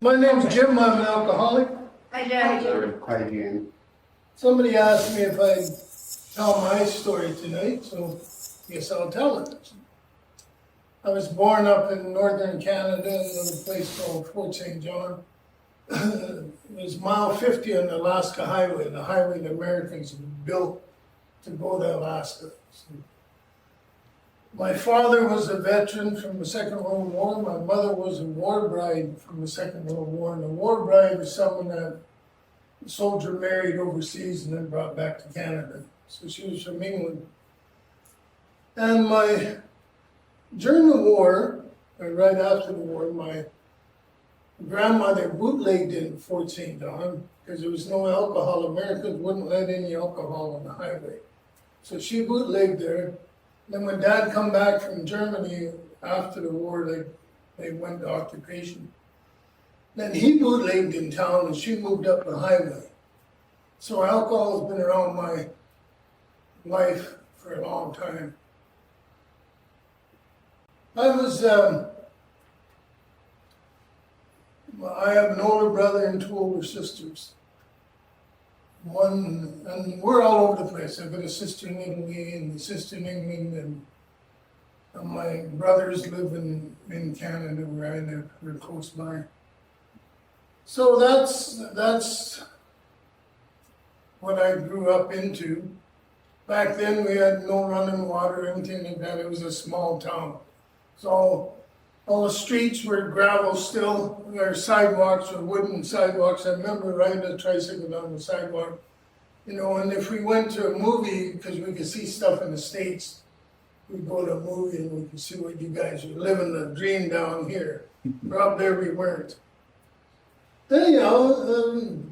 My name's Jim, I'm an alcoholic. Hi, Jerry. Hi again. Somebody asked me if I'd tell my story tonight, so I guess I'll tell it. I was born up in northern Canada in a place called Fort St. John. It was mile 50 on the Alaska Highway, the highway the Americans built to go to Alaska. My father was a veteran from the Second World War. My mother was a war bride from the Second World War. And a war bride was someone that a soldier married overseas and then brought back to Canada. So she was from England. And during the war, or right after the war, my grandmother bootlegged in Fort St. John because there was no alcohol. Americans wouldn't let any alcohol on the highway. So she bootlegged there. Then when Dad come back from Germany after the war, they went to occupation. Then he bootlegged in town and she moved up the highway. So alcohol has been around my life for a long time. I have an older brother and two older sisters. And we're all over the place. I've got a sister in Italy and a sister in England, and my brothers live in Canada where I live. We're close by. So that's what I grew up into. Back then we had no running water or anything like that. It was a small town. So all the streets were gravel still. Our sidewalks were wooden sidewalks. I remember riding a tricycle down the sidewalk. You know, and if we went to a movie, because we could see stuff in the States, we'd go to a movie and we could see what you guys were living the dream down here. But up there we weren't. Anyhow, a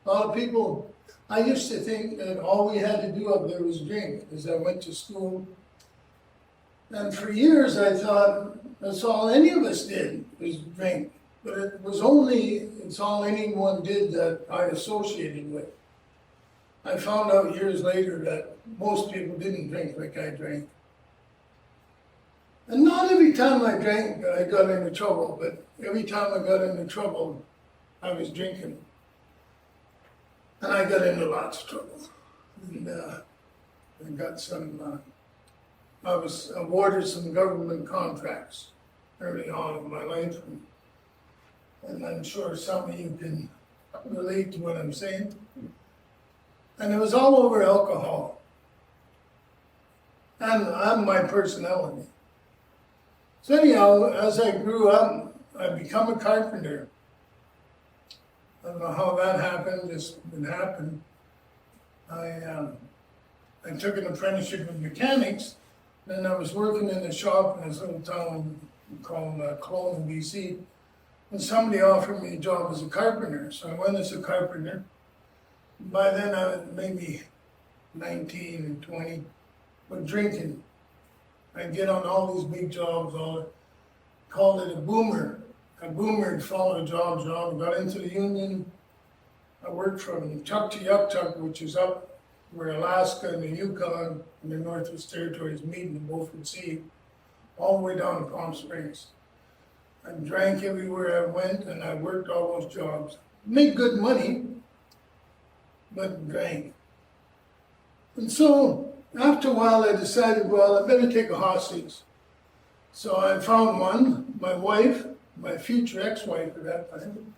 lot of people, I used to think that all we had to do up there was drink, as I went to school. And for years I thought that's all any of us did, was drink. But it's all anyone did that I associated with. I found out years later that most people didn't drink like I drank. And not every time I drank I got into trouble, but every time I got into trouble, I was drinking. And I got into lots of trouble. And I got I was awarded some government contracts early on in my life. And I'm sure some of you can relate to what I'm saying. And it was all over alcohol. And my personality. So anyhow, as I grew up, I became a carpenter. I don't know how that happened, just it happened. I took an apprenticeship in mechanics. Then I was working in a shop in this little town called Cologne, BC. And somebody offered me a job as a carpenter. So I went as a carpenter. By then I was maybe 19 and 20, but drinking. I'd get on all these big jobs, called it a boomer. A boomer would follow a job, got into the union. I worked from Tuk to Yuktuk, which is up where Alaska and the Yukon and the Northwest Territories meet in the Beaufort Sea, all the way down to Palm Springs. I drank everywhere I went and I worked all those jobs. Made good money, but drank. And so after a while I decided, well, I better take a hostage. So I found one, my wife, my future ex-wife at that time.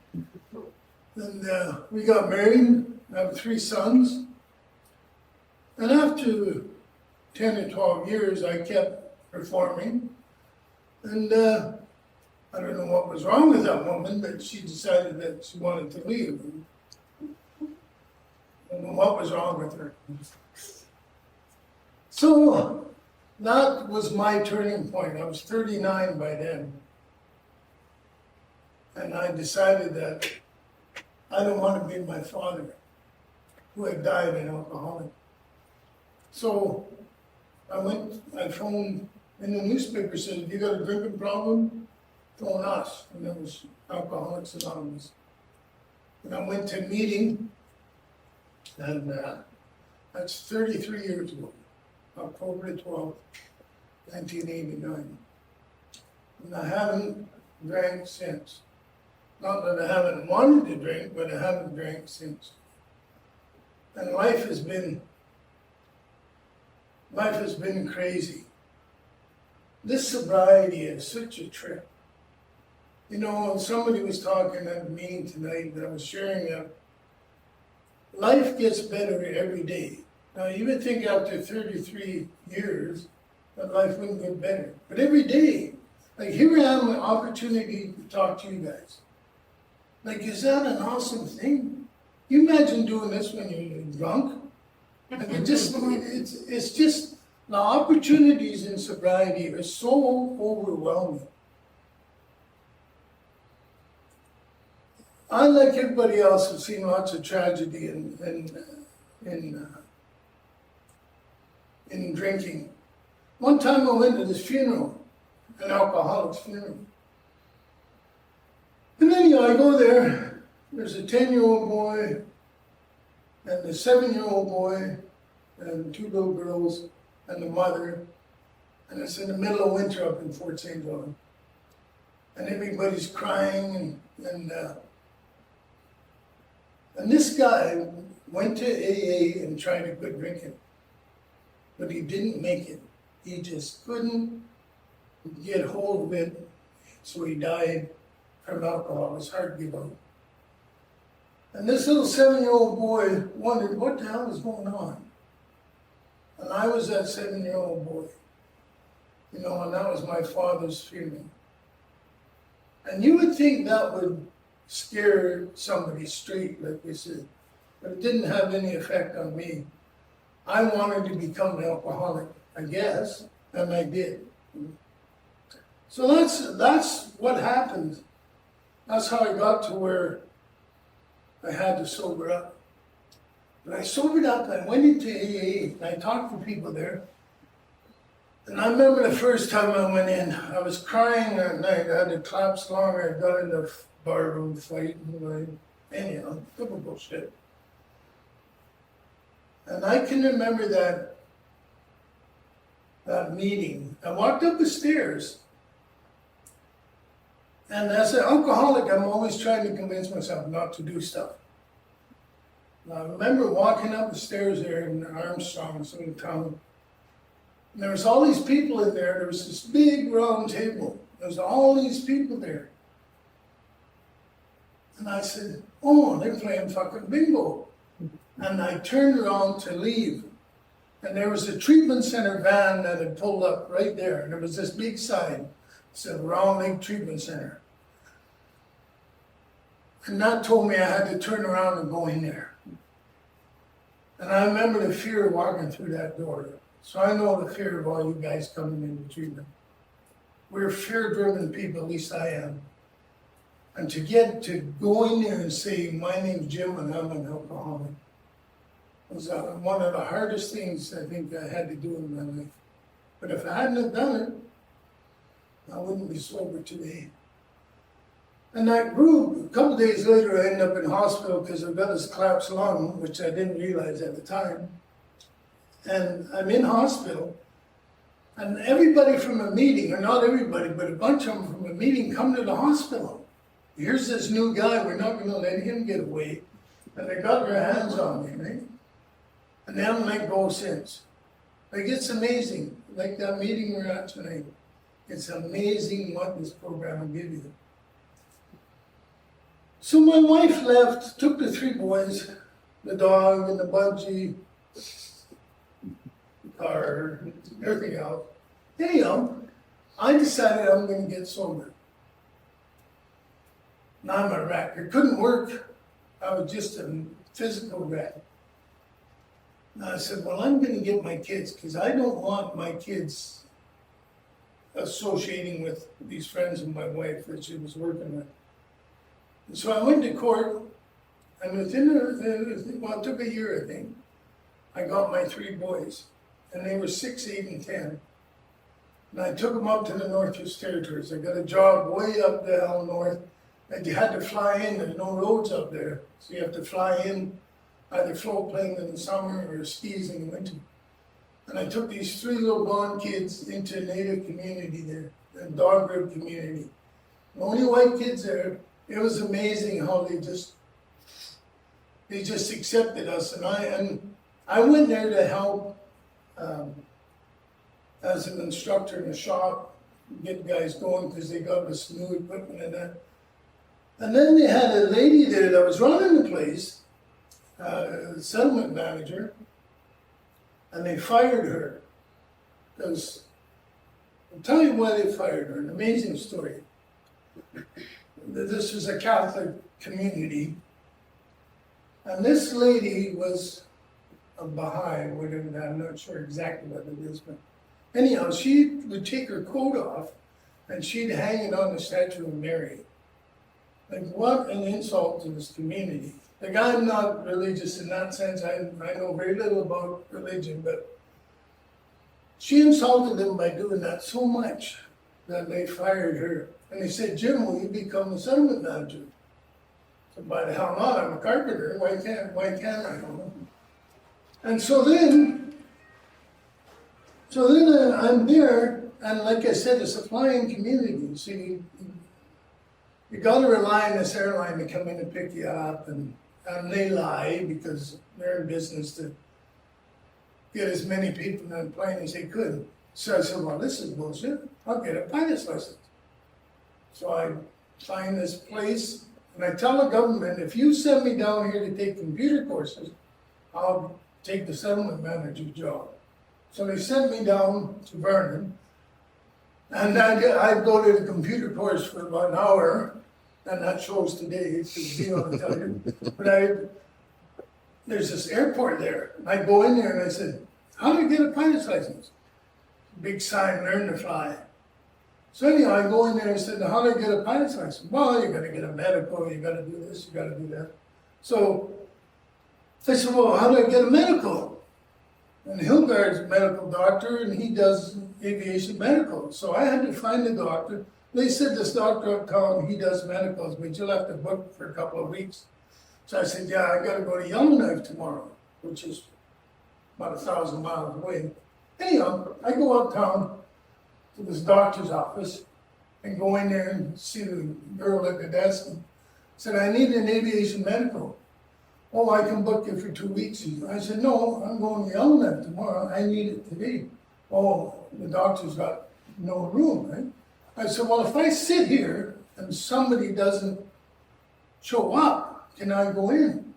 And we got married. I have 3 sons. And after 10 or 12 years, I kept performing. And I don't know what was wrong with that woman, but she decided that she wanted to leave. I don't know what was wrong with her. So that was my turning point. I was 39 by then. And I decided that I don't want to be my father, who had died an alcoholic. So I phoned in the newspaper, said, if you got a drinking problem, phone us. And there was Alcoholics Anonymous. And I went to a meeting, and that's 33 years ago, October 12th, 1989. And I haven't drank since. Not that I haven't wanted to drink, but I haven't drank since. And life has been crazy. This sobriety is such a trip. You know, somebody was talking at a meeting tonight that I was sharing that life gets better every day. Now, you would think after 33 years that life wouldn't get better. But every day, like here I am, an opportunity to talk to you guys. Like, is that an awesome thing? You imagine doing this when you're drunk? Like it's just, the opportunities in sobriety are so overwhelming. I, like everybody else, have seen lots of tragedy in drinking. One time I went to this funeral, an alcoholic's funeral. And anyhow, I go there, there's a 10-year-old boy and a 7-year-old boy and 2 little girls and the mother. And it's in the middle of winter up in Fort St. John. And everybody's crying and this guy went to AA and tried to quit drinking, but he didn't make it. He just couldn't get hold of it, so he died from alcohol. His heart gave out. And this little 7-year-old boy wondered what the hell was going on. And I was that 7-year-old boy, you know, and that was my father's funeral. And you would think that would scare somebody straight, like we said, but it didn't have any effect on me. I wanted to become an alcoholic, I guess, and I did. So that's what happened. That's how I got to where I had to sober up. But I sobered up, I went into AA, and I talked to people there. And I remember the first time I went in, I was crying that night. I had to collapse longer. I got in the barroom fight, anyhow, typical shit. And I can remember that meeting. I walked up the stairs, and as an alcoholic, I'm always trying to convince myself not to do stuff. And I remember walking up the stairs there in Armstrong, some town. And there was all these people in there. There was this big round table. There was all these people there. And I said, oh, they're playing fucking bingo. And I turned around to leave. And there was a treatment center van that had pulled up right there. And there was this big sign that said Round Lake Treatment Center. And that told me I had to turn around and go in there. And I remember the fear of walking through that door. So I know the fear of all you guys coming into treatment. We're fear-driven people, at least I am. And to get to go in there and say, my name's Jim and I'm an alcoholic, was one of the hardest things I think I had to do in my life. But if I hadn't have done it, I wouldn't be sober today. And that grew. A couple days later, I ended up in hospital because I got this collapsed lung, which I didn't realize at the time. And I'm in hospital, and everybody from a meeting, or not everybody, but a bunch of them from a meeting come to the hospital. Here's this new guy, we're not going to let him get away. And they got their hands on me, right? And they haven't let go since. Like, it's amazing. Like that meeting we're at tonight. It's amazing what this program will give you. So my wife left, took the 3 boys, the dog and the budgie, car, everything else. Anyhow, I decided I'm going to get sober. Now I'm a wreck. It couldn't work. I was just a physical wreck. And I said, well, I'm going to get my kids because I don't want my kids associating with these friends of my wife that she was working with. And so I went to court, and within it took a year, I think, I got my 3 boys, and they were 6, 8, and 10. And I took them up to the Northwest Territories. I got a job way up the hell north. And you had to fly in, there's no roads up there. So you have to fly in, either float plane in the summer or skis in the winter. And I took these 3 little blonde kids into a native community there, a dog group community. The only white kids there, it was amazing how they just accepted us, and I went there to help as an instructor in the shop, get guys going because they got us new equipment and that. And then they had a lady there that was running the place, settlement manager, and they fired her because I'll tell you why they fired her. An amazing story. This was a Catholic community, and this lady was a Baha'i, whatever. I'm not sure exactly what it is, but anyhow, she would take her coat off and she'd hang it on the statue of Mary. Like, what an insult to this community. Like, I'm not religious in that sense. I know very little about religion, but she insulted them by doing that so much that they fired her. And they said, Jim, will you become the settlement manager? I said, by the hell not, I'm a carpenter. Why can't I? And so then I'm there, and like I said, it's a flying community. So you got to rely on this airline to come in and pick you up, and they lie because they're in business to get as many people on the plane as they could. So I said, well, this is bullshit. I'll get a pilot's license. So I find this place, and I tell the government, if you send me down here to take computer courses, I'll take the settlement manager job. So they sent me down to Vernon, and I'd go to the computer course for about an hour, and that shows today, it's a deal, I tell you. But there's this airport there. I go in there and I said, how do you get a pilot's license? Big sign, learn to fly. So anyhow, I go in there and said, how do I get a pilot's license? Well, you gotta get a medical, you gotta do this, you gotta do that. So I said, well, how do I get a medical? And Hilgard's a medical doctor, and he does aviation medical. So I had to find a doctor. They said this doctor uptown, he does medicals, but you'll have to book for a couple of weeks. So I said, yeah, I gotta go to Yellowknife tomorrow, which is about 1,000 miles away. Anyhow, I go uptown to this doctor's office and go in there and see the girl at the desk and said, I need an aviation medical. Oh, I can book you for 2 weeks. I said, no, I'm going to Yellowknife tomorrow. I need it today. Oh, the doctor's got no room, right? I said, well, if I sit here and somebody doesn't show up, can I go in?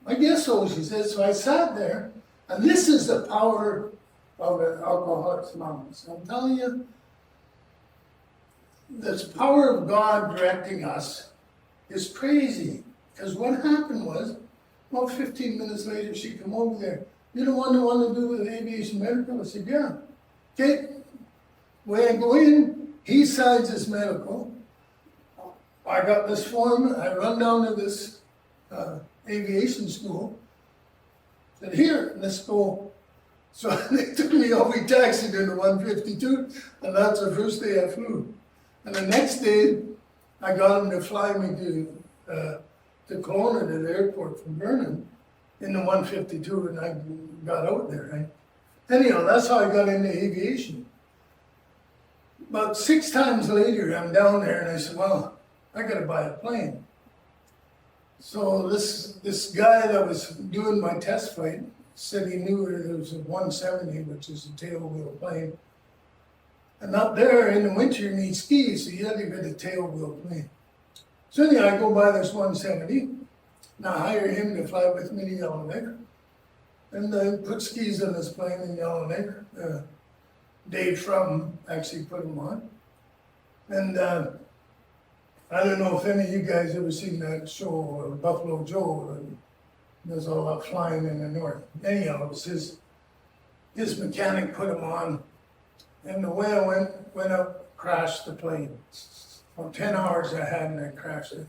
I guess so, she said. So I sat there, and this is the power of an Alcoholics Anonymous. I'm telling you, this power of God directing us is crazy. Because what happened was, about 15 minutes later, she come over there. You don't want to do with aviation medical? I said, yeah. Okay. When I go in, he signs his medical. I got this form. I run down to this aviation school. Said, here, let's go. So they took me off. We taxied into 152, and that's the first day I flew. And the next day, I got him to fly me to Kelowna, to the airport from Vernon, in the 152, and I got out there, right? Anyhow, that's how I got into aviation. About 6 times later, I'm down there, and I said, well, I gotta buy a plane. So this guy that was doing my test flight said he knew there was a 170, which is a tailwheel plane. And up there in the winter, you need skis, so you had to get a tailwheel plane. So anyhow, I go buy this 170, and I hire him to fly with me to Yellowknife. And I put skis on this plane in Yellowknife. Dave From actually put them on. And I don't know if any of you guys ever seen that show, Buffalo Joe, and there's all that flying in the north. Anyhow, it was his mechanic put him on, and the way I went up, crashed the plane. Well, 10 hours I had, and I crashed it.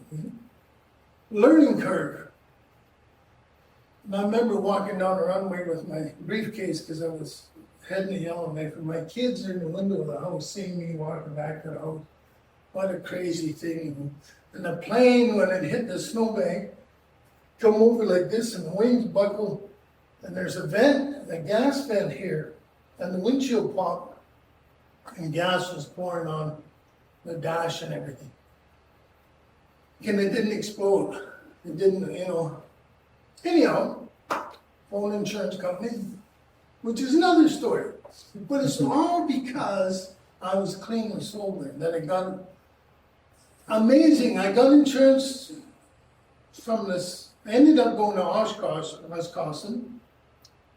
Learning curve. And I remember walking down the runway with my briefcase because I was heading to Yellowknife, and my kids are in the window of the house seeing me walking back to the house. What a crazy thing. And the plane, when it hit the snowbank, come over like this, and the wings buckle, and there's a vent, a gas vent here, and the windshield popped, and gas was pouring on the dash and everything. and it didn't explode. It didn't, Anyhow, phone insurance company, which is another story. But it's all because I was clean and sober that I got amazing. I got insurance from this. I ended up going to Oshkosh, Wisconsin,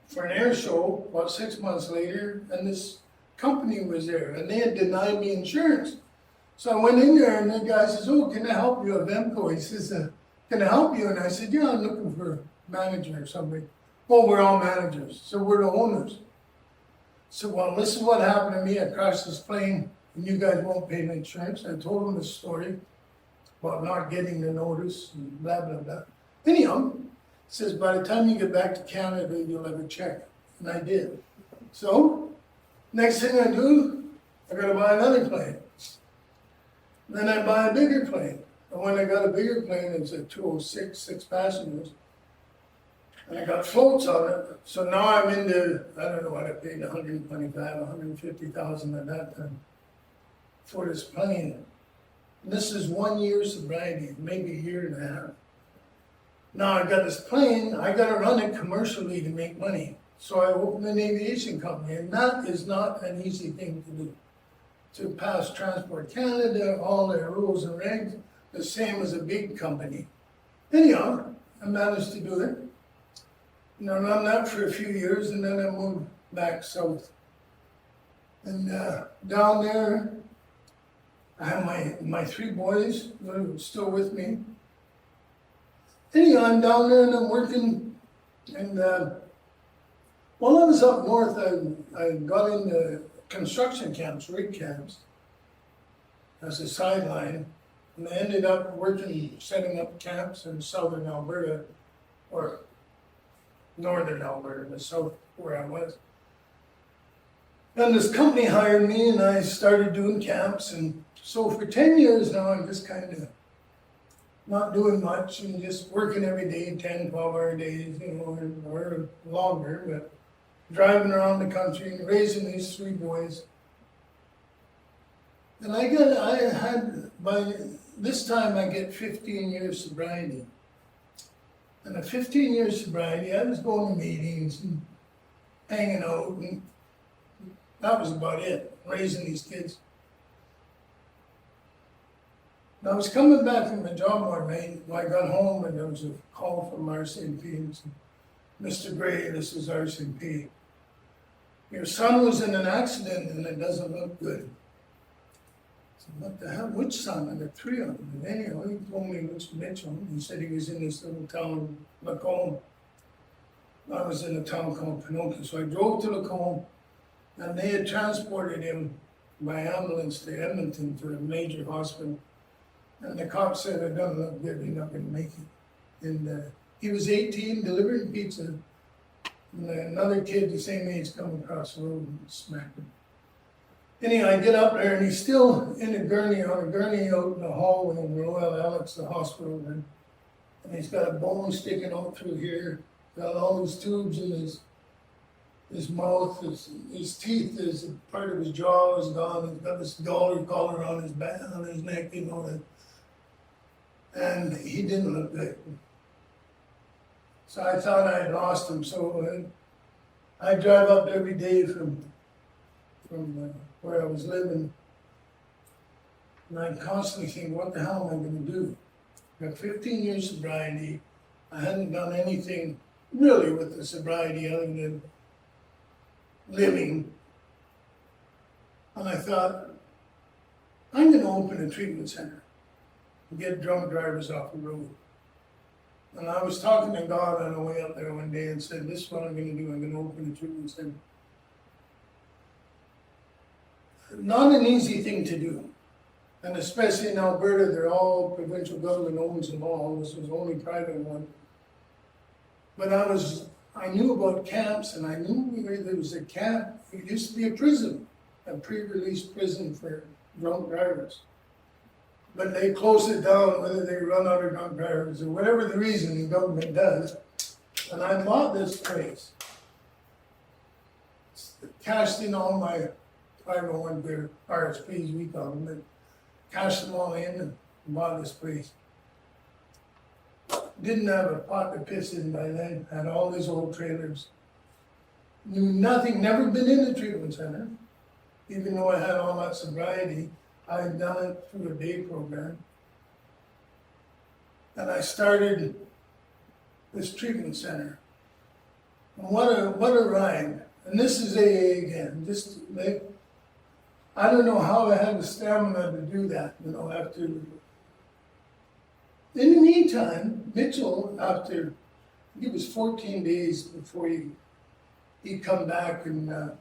for an air show about 6 months later, and this company was there, and they had denied me insurance. So I went in there, and the guy says, "Oh, can I help you?" Avemco. He says, "Can I help you?" And I said, "Yeah, I'm looking for a manager or somebody." "Oh, we're all managers, so we're the owners." So, well, this is what happened to me. I crashed this plane, and you guys won't pay my insurance. I told him the story about not getting the notice and blah, blah, blah. Anyhow, he says, "By the time you get back to Canada, you'll have a check." And I did. So, next thing I do, I gotta buy another plane. Then I buy a bigger plane. And when I got a bigger plane, it's a 206, 6 passengers. And I got floats on it. So now I'm into, I don't know what I paid, 125, 150,000 at that time for this plane. And this is 1 year sobriety, maybe a year and a half. Now I got this plane, I gotta run it commercially to make money. So I opened an aviation company, and that is not an easy thing to do. To pass Transport Canada, all their rules and regs, the same as a big company. Anyhow, I managed to do it. And I ran that for a few years, and then I moved back south. And down there, I have my 3 boys that are still with me. Anyhow, I'm down there and I'm working, and while I was up north, I got into construction camps, rig camps, as a sideline, and I ended up working, setting up camps in southern Alberta, or northern Alberta, the south where I was. And this company hired me, and I started doing camps, and so for 10 years now, I'm just kind of not doing much and just working every day, 10, 12-hour days, or longer, but driving around the country and raising these 3 boys. And by this time I get 15 years sobriety. And at 15 years sobriety, I was going to meetings and hanging out, and that was about it, raising these kids. And I was coming back from my job one night, I got home and there was a call from RCMP. "Mr. Gray, this is RCMP. Your son was in an accident and it doesn't look good." I said, "What the hell? Which son?" And there are 3 of them. And anyhow, he told me which Mitchell. He said he was in this little town, Lacombe. I was in a town called Pinocchio. So I drove to Lacombe, and they had transported him by ambulance to Edmonton to a major hospital. And the cop said, "It doesn't look good, you're not going to make it." And he was 18, delivering pizza. And another kid the same age come across the road and smacked him. Anyhow, I get up there, and he's still in a gurney, on a gurney out in the hallway in Royal Alex, the hospital. And he's got a bone sticking out through here, got all these tubes in his mouth, his teeth, part of his jaw is gone. He's got this collar on his back, on his neck, and he didn't look good. So I thought I had lost him. So I drive up every day from where I was living, and I constantly think, what the hell am I going to do? I got 15 years sobriety. I hadn't done anything really with the sobriety other than living. And I thought, I'm going to open a treatment center and get drunk drivers off the road. And I was talking to God on the way up there one day and said, "This is what I'm going to do. I'm going to open a treatment center." Not an easy thing to do. And especially in Alberta, they're all provincial government owns them all. This was the only private one. But I knew about camps, and I knew there was a camp. It used to be a prison, a pre-release prison for drunk drivers. But they closed it down, whether they run out of drunk drivers or whatever the reason the government does. And I bought this place. Cashed in all my 501 RSPs, we call them, but cashed them all in and bought this place. didn't have a pot to piss in by then, had all these old trailers. Knew nothing, never been in the treatment center. Even though I had all that sobriety, I had done it through a day program. And I started this treatment center. And what a ride. And this is AA again. I don't know how I had the stamina to do that, after. In the meantime, Mitchell, after, it was 14 days before he'd come back and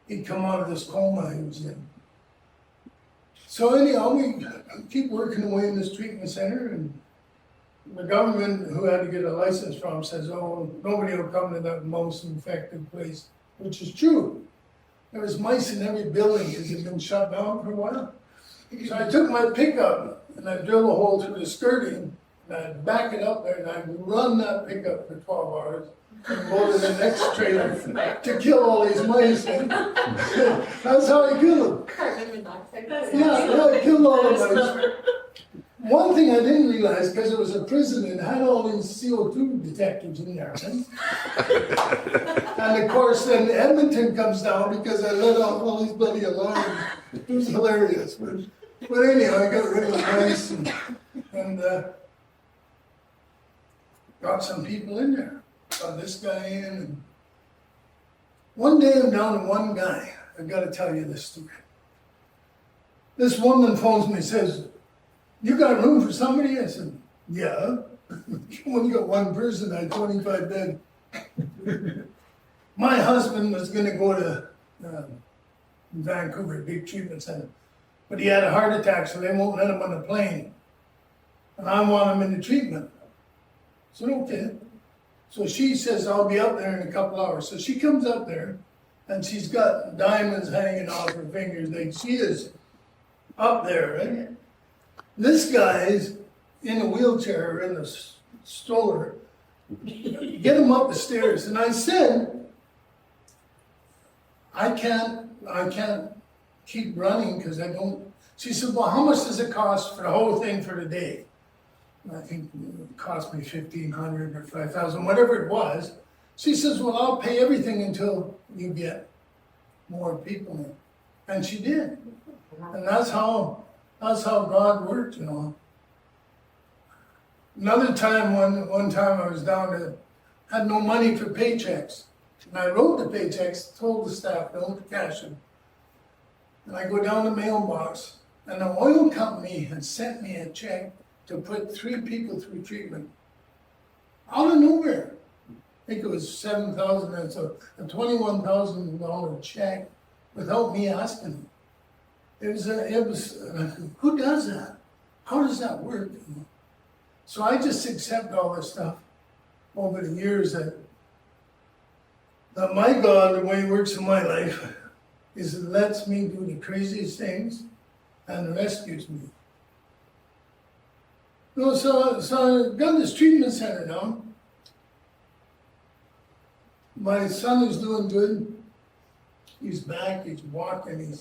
he'd come out of this coma he was in. So anyhow, we keep working away in this treatment center, and the government, who had to get a license from, says, oh, nobody will come to that most infected place, which is true. There was mice in every building because it had been shut down for a while. So I took my pickup and I drilled a hole through the skirting, and I'd back it up there and I'd run that pickup for 12 hours and go to the next trailer to kill all these mice. That's how I killed them. Yeah, I killed all the mice. One thing I didn't realize, because it was a prison, it had all these CO2 detectors in there. Right? And of course, then Edmonton comes down because I let off all these bloody alarms. It was hilarious. But anyhow, I got rid of the mice and got some people in there. Got this guy in. And one day I'm down to one guy. I've got to tell you this story. This woman phones me and says, you got room for somebody? I said, yeah. You only got one person, I had 25 beds. My husband was going to go to Vancouver, a big treatment center. But he had a heart attack, so they won't let him on the plane. And I want him in the treatment. I said, okay. So she says, I'll be up there in a couple hours. So she comes up there, and she's got diamonds hanging off her fingers. Like, she is up there, right? This guy's in a wheelchair or in a stroller. Get him up the stairs. And I said, I can't keep running because I don't. She said, well, how much does it cost for the whole thing for the day? And I think it cost me $1,500 or $5,000, whatever it was. She says, well, I'll pay everything until you get more people in. And she did. And that's how God worked, Another time, one time I was had no money for paychecks. And I wrote the paychecks, told the staff, don't cash them. And I go down the mailbox, and the oil company had sent me a check to put 3 people through treatment. Out of nowhere. I think it was $7,000, it's a $21,000 check without me asking them. It was who does that? How does that work? So I just accept all this stuff over the years that my God, the way He works in my life, is it lets me do the craziest things and rescues me. So I've got this treatment center now. My son is doing good. He's back, he's walking,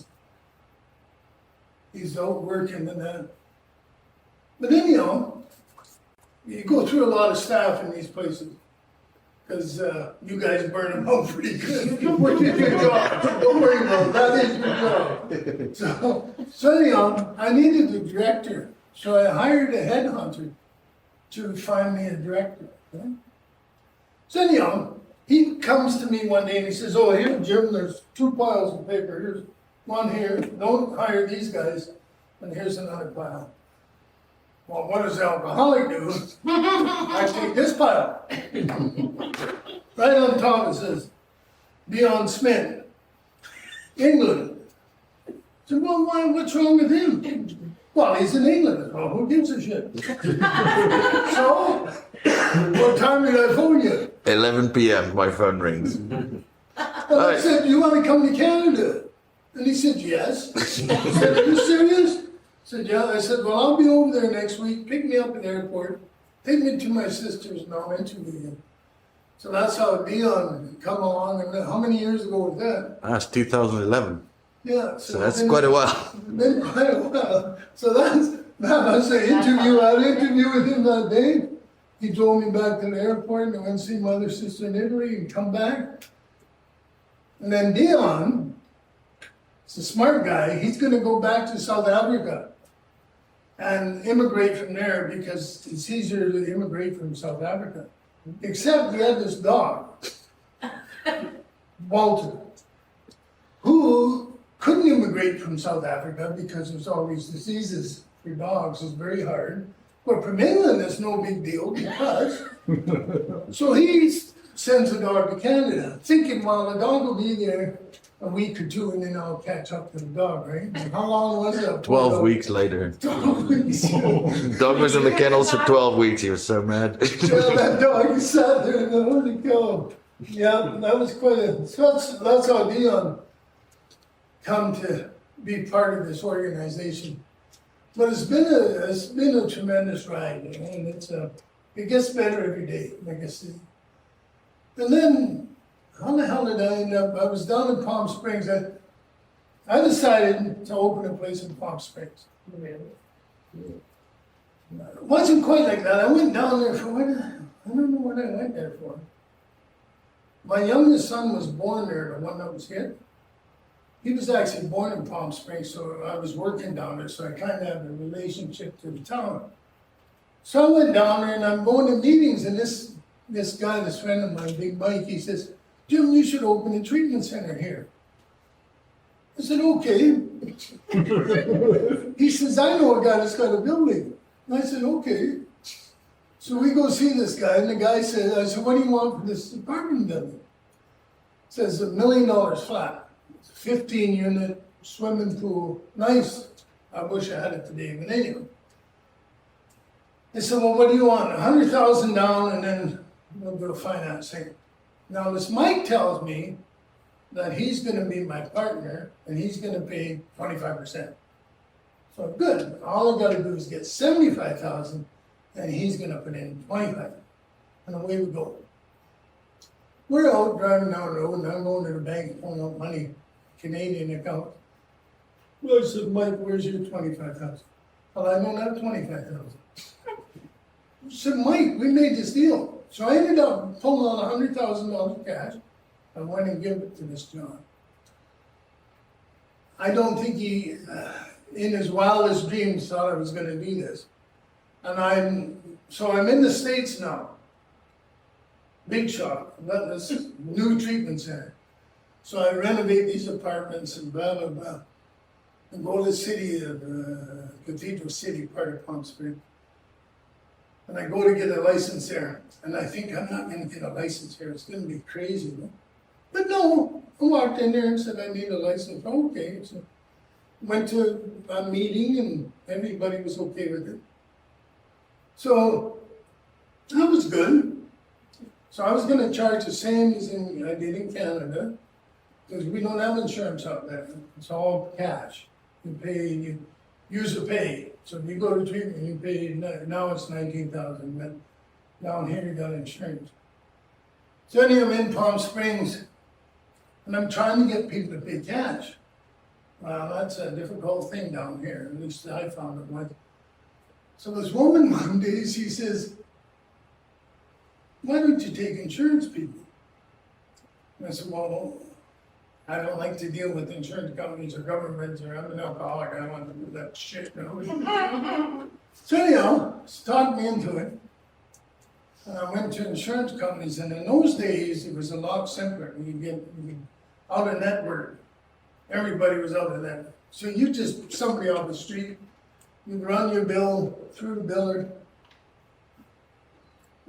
he's out working and that. But anyhow, you go through a lot of staff in these places because you guys burn them out pretty good. Which is your job. Don't worry about it. That is your job. So anyhow, I needed a director. So I hired a headhunter to find me a director. Okay? So anyhow, he comes to me one day and he says, oh, here, Jim, there's 2 piles of paper. Here's one here. Don't hire these guys. And here's another pile. Well, what does the alcoholic do? I take this pile. Right on top it says, Dion Smith, England. I said, well, what's wrong with him? Well, he's in England. Well, who gives a shit? So, what time did I phone you? 11 p.m. my phone rings. And I said, you want to come to Canada? And he said, yes. I said, are you serious? I said, yeah. I said, well, I'll be over there next week. Pick me up at the airport. Take me to my sister's and I'll interview you. So that's how Dion come along. And how many years ago was that? That's 2011. Yeah. So that's quite a while. Been quite a while. So that was the interview. I had an interview with him that day. He drove me back to the airport and I went to see my other sister in Italy and come back. And then Dion, he's a smart guy, he's gonna go back to South Africa and immigrate from there because it's easier to immigrate from South Africa. Except we had this dog, Walter, who couldn't immigrate from South Africa because there's all these diseases for dogs. It's very hard. But from England, it's no big deal because. So he sends the dog to Canada, thinking, well, the dog will be there a week or two and then I'll catch up to the dog, right? And how long was it? 12 weeks later. 12 weeks. Dog was in the kennels for 12 weeks. He was so mad. Yeah, that dog sat there and holy cow. Yeah, that was quite a, so that's how Dion come to be part of this organization. But it's been a tremendous ride, you know, and it gets better every day, like I said. And then, how the hell did I end up? I was down in Palm Springs. I decided to open a place in Palm Springs. It wasn't quite like that. I went down there for what? I don't know what I went there for. My youngest son was born there, the one that was hit. He was actually born in Palm Springs, so I was working down there, so I kind of have a relationship to the town. So I went down there and I'm going to meetings, and this guy, this friend of mine, Big Mike, he says, Jim, you should open a treatment center here. I said, okay. He says, I know a guy that's got a building. And I said, okay. So we go see this guy, and the guy says, I said, what do you want for this apartment building? Says $1 million flat, 15-unit, swimming pool, nice. I wish I had it today, but anyway. I said, well, what do you want? 100,000 down, and then we'll do financing. Now this Mike tells me that he's gonna be my partner, and he's gonna pay 25%. So good, all I gotta do is get 75,000, and he's gonna put in 25, and away we go. We're out driving down the road, and I'm going to the bank, pulling out money, Canadian account. Well, I said, Mike, where's your 25,000? Well, I don't have 25,000. I said, Mike, we made this deal. So I ended up pulling out $100,000 cash. I went and gave it to this John. I don't think he, in his wildest dreams, thought I was going to do this. And I'm in the States now. Big shop, this new treatment center. So I renovate these apartments and blah, blah, blah. And go to the city of Cathedral City, part of Palm Springs. And I go to get a license there. And I think I'm not going to get a license here. It's going to be crazy, no? But no, I walked in there and said, I need a license. Okay. So went to a meeting and everybody was okay with it. So that was good. So I was going to charge the same as I did in Canada, because we don't have insurance out there. It's all cash. You pay, you use a pay. So if you go to treatment, you pay, now it's 19,000, but down here you got insurance. So anyway, I'm in Palm Springs, and I'm trying to get people to pay cash. Well, that's a difficult thing down here, at least I found it was. So this woman one day, she says, why don't you take insurance people? And I said, well, I don't like to deal with insurance companies or governments, or I'm an alcoholic, I don't want to do that shit. So anyhow, she talked me into it. And I went to insurance companies, and in those days, it was a lot simpler. You get out of network. Everybody was out of network. So you just, somebody off the street, you run your bill through the biller.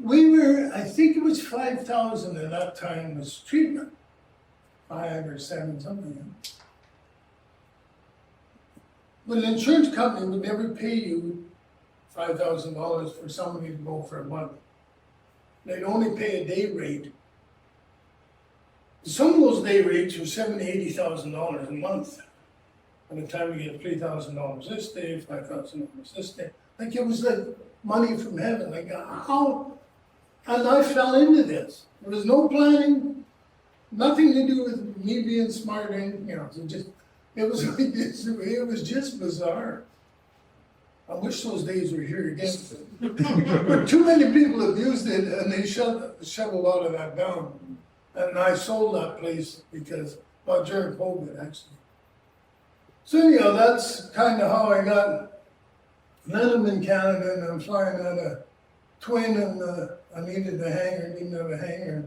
We were, I think it was 5,000 at that time was treatment. 5 or 7, something. But an insurance company would never pay you $5,000 for somebody to go for a month. They'd only pay a day rate. Some of those day rates were $70,000, $80,000 a month. By the time you get $3,000 this day, $5,000 this day, like it was like money from heaven. Like how? And I fell into this. There was no planning, nothing to do with me being smart, and it was like this. It was just bizarre. I wish those days were here again. But too many people abused it, and they shut a lot of that down. And I sold that place because, well, during COVID, actually. So anyhow, that's kind of how I got. Then I'm in Canada, and I'm flying on a twin, and I needed a hangar, didn't have a hangar.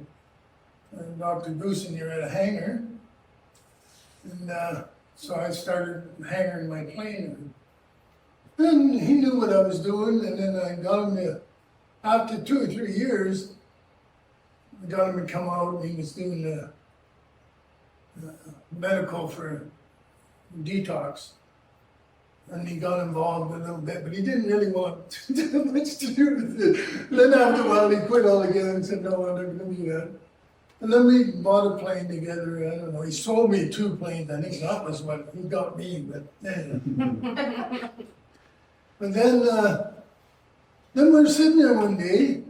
And Dr. Goosen, you're at a hangar. And so I started hanging my plane. And he knew what I was doing, and then I got him to, after 2 or 3 years, I got him to come out, and he was doing the medical for detox. And he got involved a little bit, but he didn't really want to have much to do with it. Then after a while, he quit altogether and said, no, I'm not going to do that. And then we bought a plane together. I don't know, he sold me 2 planes. I think that was what he got me, but anyway. But then we're sitting there one day,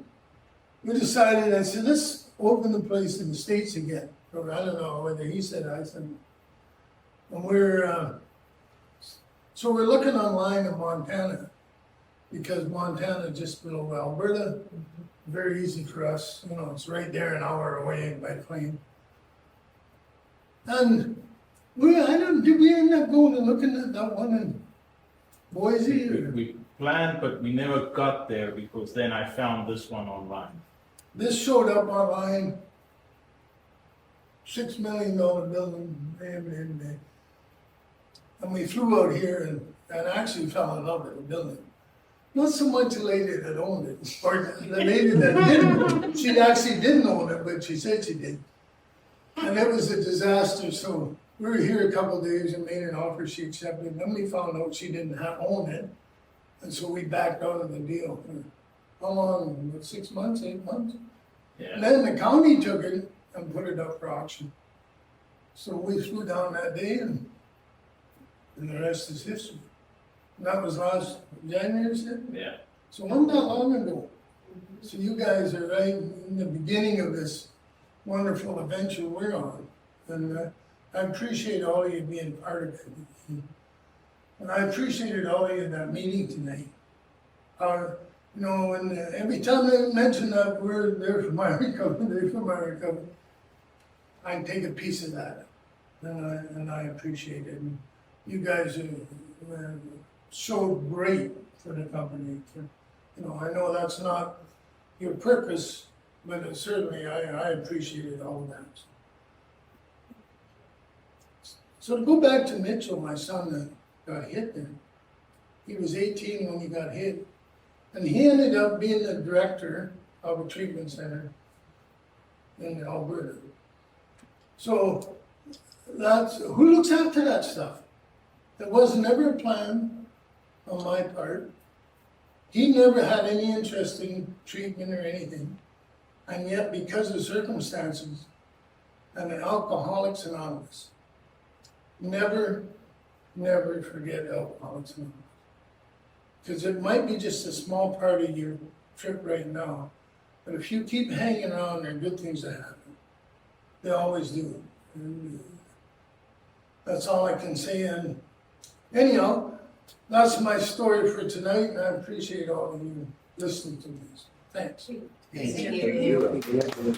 we decided, I said, let's open the place in the States again. Or I don't know whether he said, I said, and so we're looking online in Montana, because Montana just below Alberta, very easy for us, you know, it's right there an hour away by plane. And did we end up going and looking at that one in Boise? We planned, but we never got there because then I found this one online. This showed up online, $6 million building, and we flew out here and actually fell in love with the building. Not so much the lady that owned it, or the lady that didn't. She actually didn't own it, but she said she did. And it was a disaster, so we were here a couple of days and made an offer, she accepted. Then we found out she didn't own it, and so we backed out of the deal. How long? About 6 months, 8 months? Yeah. And then the county took it and put it up for auction. So we flew down that day, and the rest is history. And that was last January, you said? Yeah. So wasn't that long ago. So you guys are right in the beginning of this wonderful adventure we're on. And I appreciate all of you being part of it. And I appreciated all of you in that meeting tonight. You know, and every time they mention that word, they're from iRecover, they're from iRecover, I take a piece of that. And I appreciate it. And you guys are so great for the company. You know, I know that's not your purpose, but certainly I appreciated all of that. So to go back to Mitchell, my son that got hit there, he was 18 when he got hit, and he ended up being the director of a treatment center in Alberta. So that's, who looks after that stuff? It was never a plan on my part. He never had any interest in treatment or anything. And yet, because of circumstances, and the Alcoholics Anonymous, never forget Alcoholics Anonymous. Because it might be just a small part of your trip right now, but if you keep hanging around, there are good things that happen. They always do. And that's all I can say. And anyhow, that's my story for tonight, and I appreciate all of you listening to this. Thanks. Thank you.